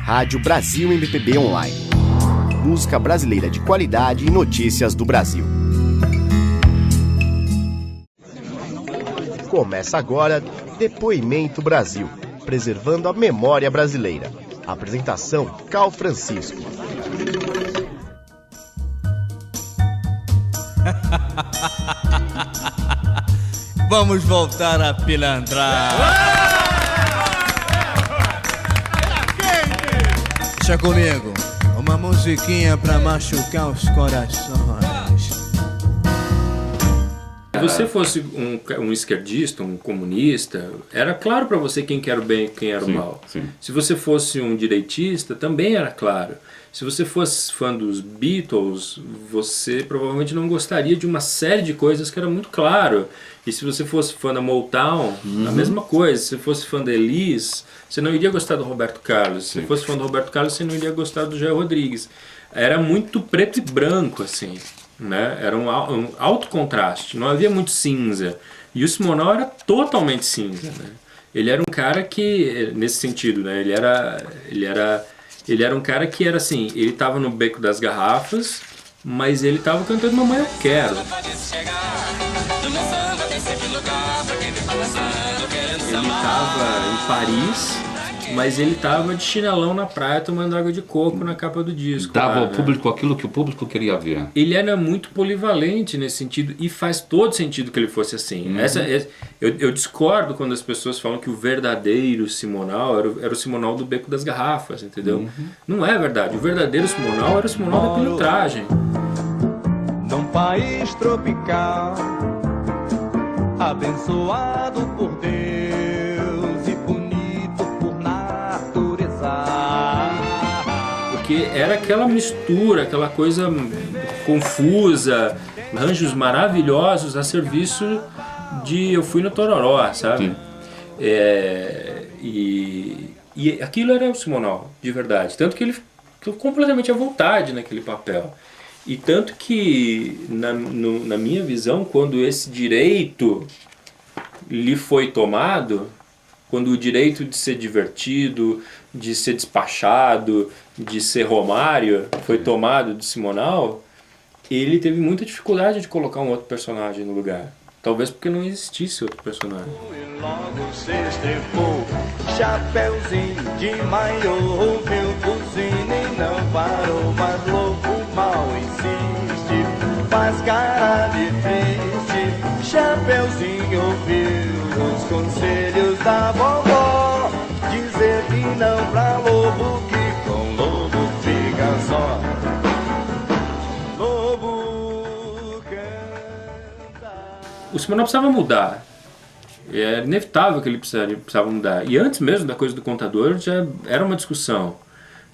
Rádio Brasil MPB Online. Música brasileira de qualidade e notícias do Brasil. Começa agora Depoimento Brasil, preservando a memória brasileira. Apresentação Cal Francisco. Vamos voltar a pilantrar. Deixa comigo, uma musiquinha pra machucar os corações. Se você fosse um esquerdista, um comunista, era claro para você quem que era o bem e quem era o mal. Sim. Se você fosse um direitista, também era claro. Se você fosse fã dos Beatles, você provavelmente não gostaria de uma série de coisas que era muito claro. E se você fosse fã da Motown, a mesma coisa. Se você fosse fã da Elis, você não iria gostar do Roberto Carlos. Se você fosse fã do Roberto Carlos, você não iria gostar do Jair Rodrigues. Era muito preto e branco, assim, né? Era um alto contraste, não havia muito cinza. E o Simonal era totalmente cinza, né? Ele era um cara que, nesse sentido, né? Ele era um cara que era assim, ele estava no beco das garrafas, mas ele estava cantando Mamãe Eu Quero. Ele estava em Paris, mas ele estava de chinelão na praia tomando água de coco na capa do disco. Dava lá, ao público aquilo que o público queria ver. Ele era muito polivalente nesse sentido e faz todo sentido que ele fosse assim. Eu discordo quando as pessoas falam que o verdadeiro Simonal era o Simonal do Beco das Garrafas, entendeu? Não é verdade. O verdadeiro Simonal era o Simonal da pilantragem. Num país tropical, abençoado por Deus e bonito por natureza. Porque era aquela mistura, aquela coisa confusa, arranjos maravilhosos a serviço de Eu Fui no Tororó, sabe? E aquilo era o Simonal, de verdade. Tanto que ele ficou completamente à vontade naquele papel. E tanto que, na minha visão, quando esse direito lhe foi tomado, quando o direito de ser divertido, de ser despachado, de ser Romário foi tomado de Simonal, ele teve muita dificuldade de colocar um outro personagem no lugar. Talvez porque não existisse outro personagem. E logo se estrepou, chapeuzinho de maiô, ouviu buzina e não parou, mas lobo mal insiste, faz cara de triste. Chapeuzinho ouviu os conselhos da vovó, dizer que não pra lobo, que com lobo fica só. O Simonal precisava mudar. É inevitável que ele precisava mudar. E antes mesmo da coisa do contador já era uma discussão,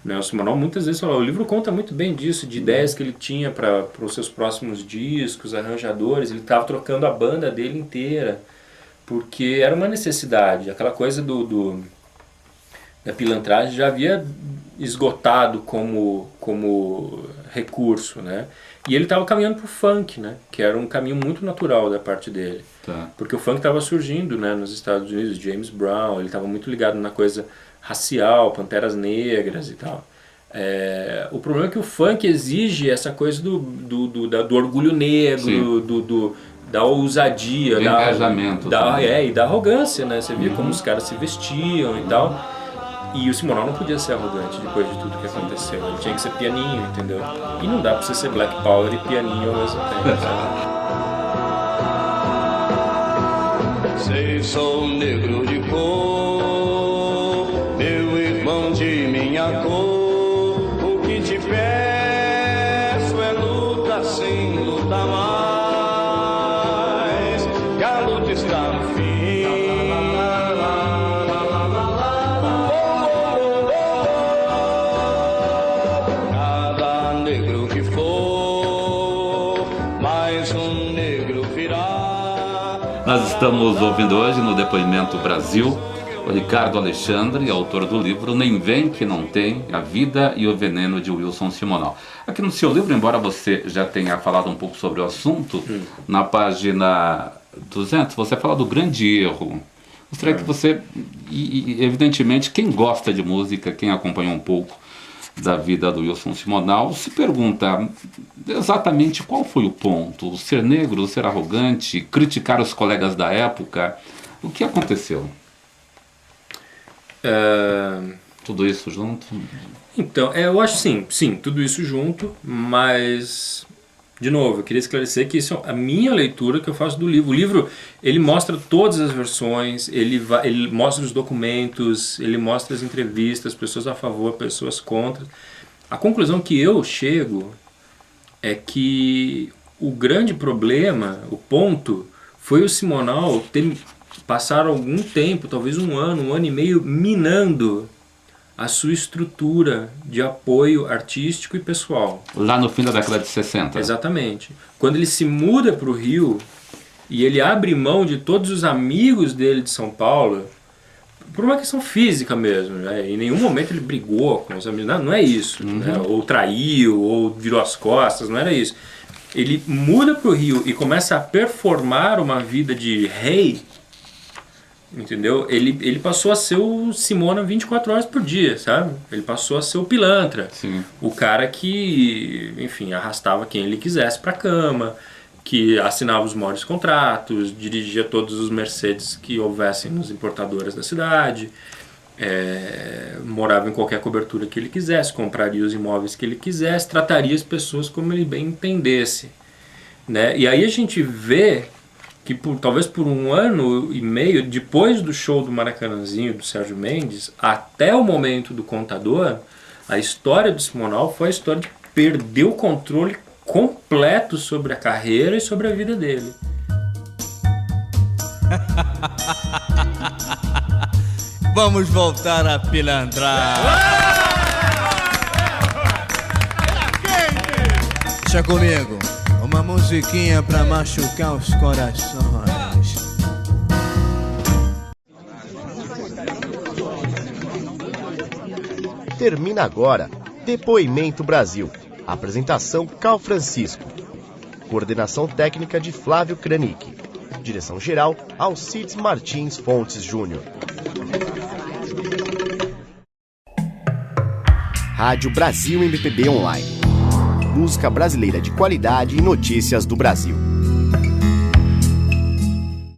né? O Simonal muitas vezes falou, o livro conta muito bem disso, de ideias que ele tinha para os seus próximos discos, arranjadores. Ele estava trocando a banda dele inteira, porque era uma necessidade. Aquela coisa da pilantragem já havia esgotado como recurso, né? E ele estava caminhando para o funk, né? Que era um caminho muito natural da parte dele. Tá. Porque o funk estava surgindo, né, nos Estados Unidos, James Brown, ele estava muito ligado na coisa racial, Panteras Negras e tal. O problema é que o funk exige essa coisa do orgulho negro, da ousadia, do engajamento. e da arrogância, né? Você via como os caras se vestiam e tal. E o Simonal não podia ser arrogante depois de tudo que aconteceu. Ele tinha que ser pianinho, entendeu? E não dá pra você ser Black Power e pianinho ao mesmo tempo, sabe? Sei, sou negro de cor, meu irmão de minha cor. O que te peço é luta sem luta mais, que a luta está no fim. Cada negro que for, mais um negro virá. Nós estamos ouvindo hoje no Depoimento Brasil o Ricardo Alexandre, autor do livro Nem Vem Que Não Tem, A Vida e o Veneno de Wilson Simonal. Aqui no seu livro, embora você já tenha falado um pouco sobre o assunto, na página 200 você fala do grande erro Gostaria que você, e evidentemente, quem gosta de música, quem acompanha um pouco da vida do Wilson Simonal, se pergunta exatamente qual foi o ponto: ser negro, ser arrogante, criticar os colegas da época. O que aconteceu? Tudo isso junto? Então, eu acho sim, tudo isso junto, mas, de novo, eu queria esclarecer que isso é a minha leitura que eu faço do livro. O livro, ele mostra todas as versões, ele mostra os documentos, ele mostra as entrevistas, pessoas a favor, pessoas contra. A conclusão que eu chego é que o grande problema, o ponto, foi o Simonal passar algum tempo, talvez um ano e meio, minando a sua estrutura de apoio artístico e pessoal. Lá no fim da década de 60. Exatamente. Quando ele se muda para o Rio e ele abre mão de todos os amigos dele de São Paulo, por uma questão física mesmo, né? Em nenhum momento ele brigou com os amigos, não é isso, né? Ou traiu, ou virou as costas, não era isso. Ele muda para o Rio e começa a performar uma vida de rei, entendeu? Ele passou a ser o Simona 24 horas por dia, sabe? Ele passou a ser o pilantra. Sim. O cara que, enfim, arrastava quem ele quisesse pra cama, que assinava os maiores contratos, dirigia todos os Mercedes que houvessem nas importadoras da cidade, morava em qualquer cobertura que ele quisesse, compraria os imóveis que ele quisesse, trataria as pessoas como ele bem entendesse, né? E aí a gente vê que talvez por um ano e meio, depois do show do Maracanãzinho do Sérgio Mendes, até o momento do Contador, a história do Simonal foi a história de perder o controle completo sobre a carreira e sobre a vida dele. Vamos voltar a pilantrar. Deixa comigo, uma musiquinha pra machucar os corações. Termina agora Depoimento Brasil. Apresentação Cal Francisco. Coordenação técnica de Flávio Kranick. Direção-geral Alcides Martins Fontes Júnior. Rádio Brasil MPB Online. Música brasileira de qualidade e notícias do Brasil.